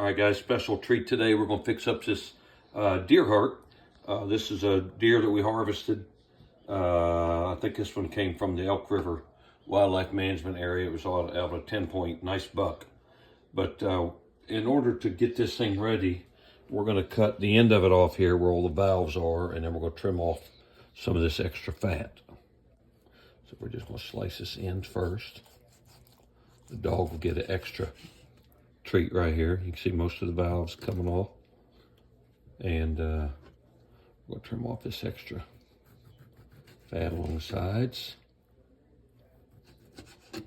right, guys, special treat today. We're going to fix up this deer heart. This is a deer that we harvested. I think this one came from the Elk River Wildlife Management Area. It was out of a 10-point, nice buck. But in order to get this thing ready, we're going to cut the end of it off here where all the valves are, and then we're going to trim off some of this extra fat. So we're just going to slice this end first. The dog will get an extra treat right here. You can see most of the valves coming off. And we'll trim off this extra fat along the sides. And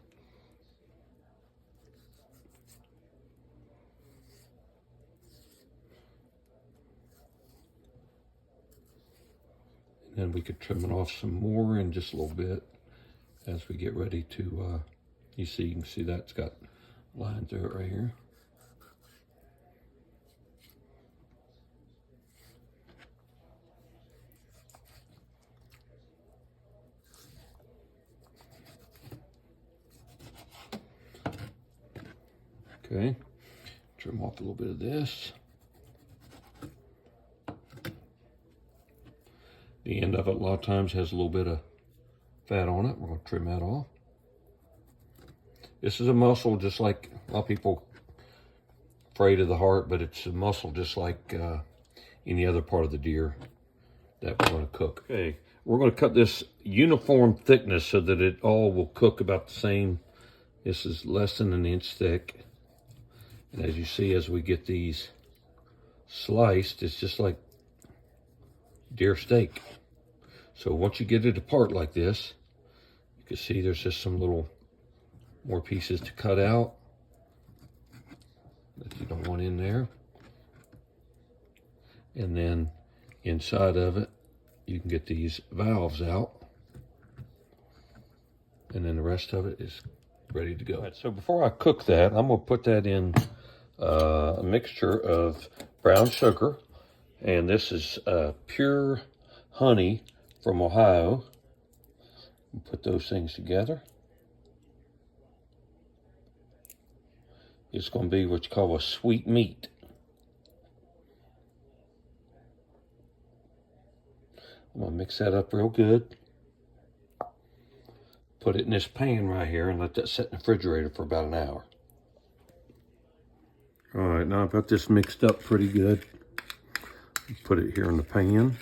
then we could trim it off some more in just a little bit as we get ready to, you can see that's got line through it right here. Okay, trim off a little bit of this. The end of it a lot of times has a little bit of fat on it. We're going to trim that off. This is a muscle just like a lot of people afraid of the heart, but it's a muscle just like any other part of the deer that we're going to cook. Okay, we're going to cut this uniform thickness so that it all will cook about the same. This is less than an inch thick. And as you see, as we get these sliced, it's just like deer steak. So once you get it apart like this, you can see there's just some little more pieces to cut out that you don't want in there. And then inside of it, you can get these valves out. And then the rest of it is ready to go. All right, so before I cook that, I'm gonna put that in a mixture of brown sugar, and this is pure honey from Ohio. Put those things together. It's going to be what you call a sweet meat. I'm going to mix that up real good. Put it in this pan right here and let that sit in the refrigerator for about an hour. All right, now I've got this mixed up pretty good. Put it here in the pan.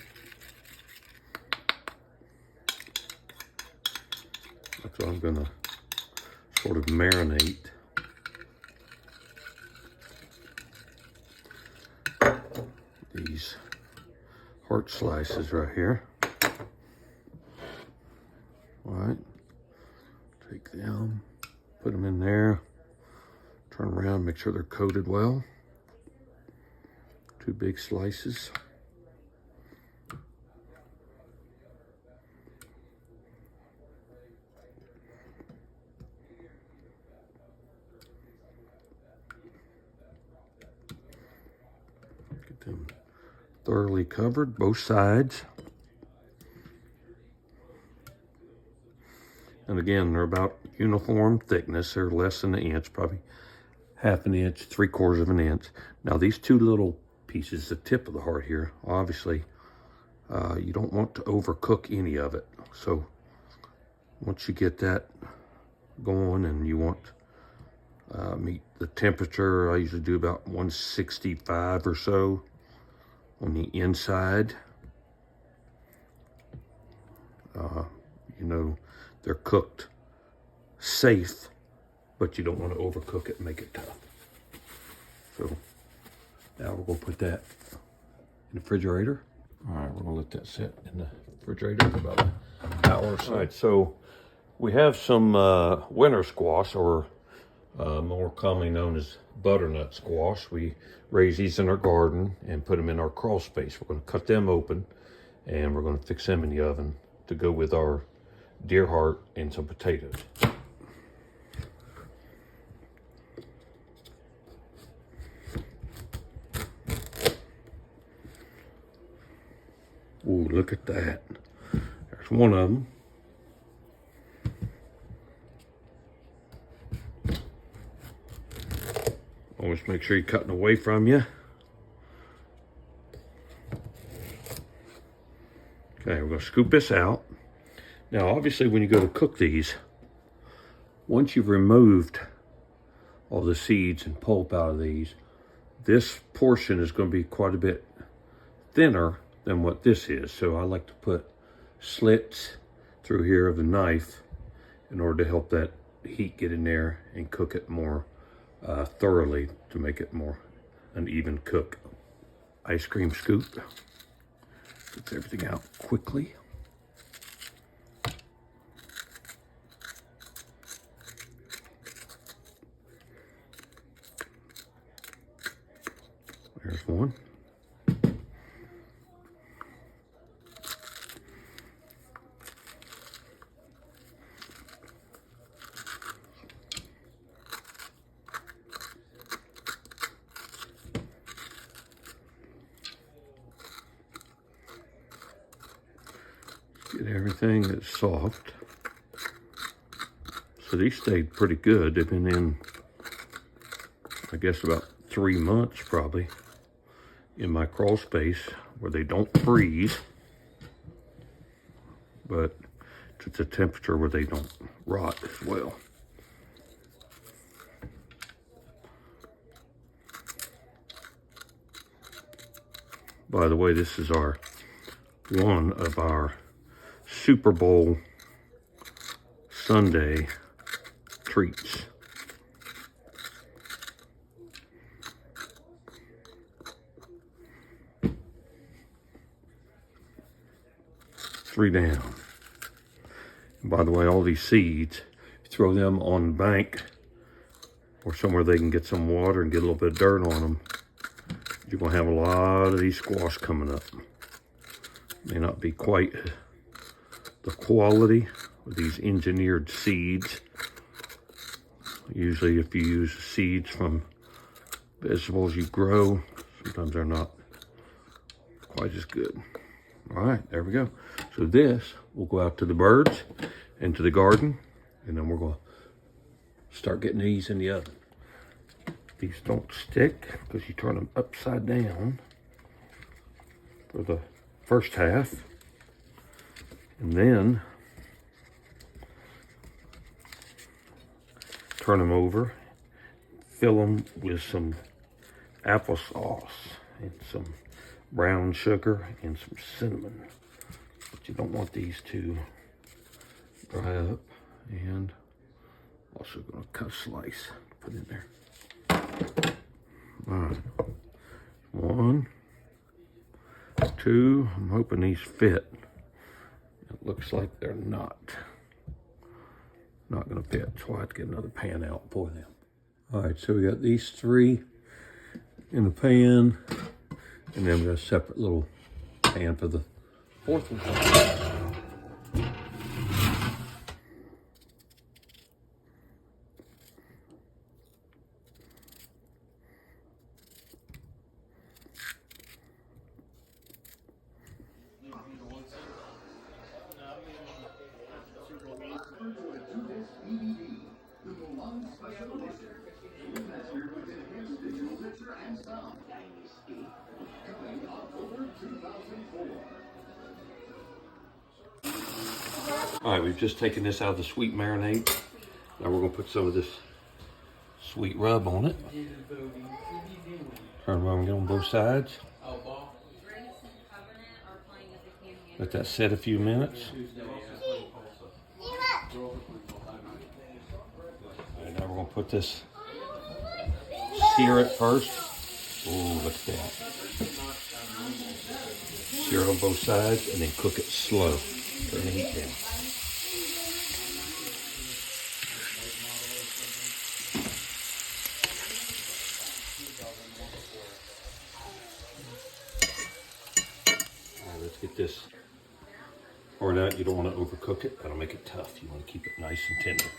That's what I'm going to sort of marinate. These heart slices right here. All right, take them, put them in there, turn around, make sure they're coated well. 2 big slices. Get them thoroughly covered, both sides. And again, they're about uniform thickness. They're less than an inch, probably half an inch, 3/4 of an inch. Now these 2 little pieces, the tip of the heart here, obviously you don't want to overcook any of it. So once you get that going and you want meet the temperature, I usually do about 165 or so on the inside. You know, they're cooked safe, but you don't want to overcook it and make it tough. So now we're going to put that in the refrigerator. All right, we're going to let that sit in the refrigerator for about an hour or so. All right, so we have some winter squash, or more commonly known as butternut squash. We raise these in our garden and put them in our crawl space. We're going to cut them open and we're going to fix them in the oven to go with our deer heart and some potatoes. Ooh, look at that. There's one of them. Always make sure you're cutting away from you. Okay, we're gonna scoop this out. Now, obviously, when you go to cook these, once you've removed all the seeds and pulp out of these, this portion is gonna be quite a bit thinner than what this is. So I like to put slits through here of the knife in order to help that heat get in there and cook it more thoroughly to make it more an even cook. Ice cream scoop. Gets everything out quickly. There's one. Get everything that's soft. So these stayed pretty good. They've been in, I guess, about 3 months probably in my crawl space where they don't freeze, but it's a temperature where they don't rot as well. By the way, this is one of our Super Bowl Sunday treats. Three down. And by the way, all these seeds, you throw them on the bank or somewhere they can get some water and get a little bit of dirt on them. You're gonna have a lot of these squash coming up. May not be quite the quality of these engineered seeds. Usually if you use seeds from vegetables you grow, sometimes they're not quite as good. All right, there we go. So this will go out to the birds and to the garden, and then we're gonna start getting these in the oven. These don't stick because you turn them upside down for the first half, and then turn them over, fill them with some applesauce and some brown sugar and some cinnamon. But you don't want these to dry up. And also gonna cut a slice, put in there. All right, 1, 2, I'm hoping these fit. It looks like they're not gonna fit, so I'll have to get another pan out for them. All right, so we got these 3 in the pan, and then we got a separate little pan for the 4th one. All right, we've just taken this out of the sweet marinade. Now we're gonna put some of this sweet rub on it. Turn around on both sides. Let that set a few minutes. And now we're gonna put this, sear it first. Oh, look at that. Sear it on both sides and then cook it slow. Turn the heat down. All right, let's get this poured out. You don't want to overcook it. That'll make it tough. You want to keep it nice and tender.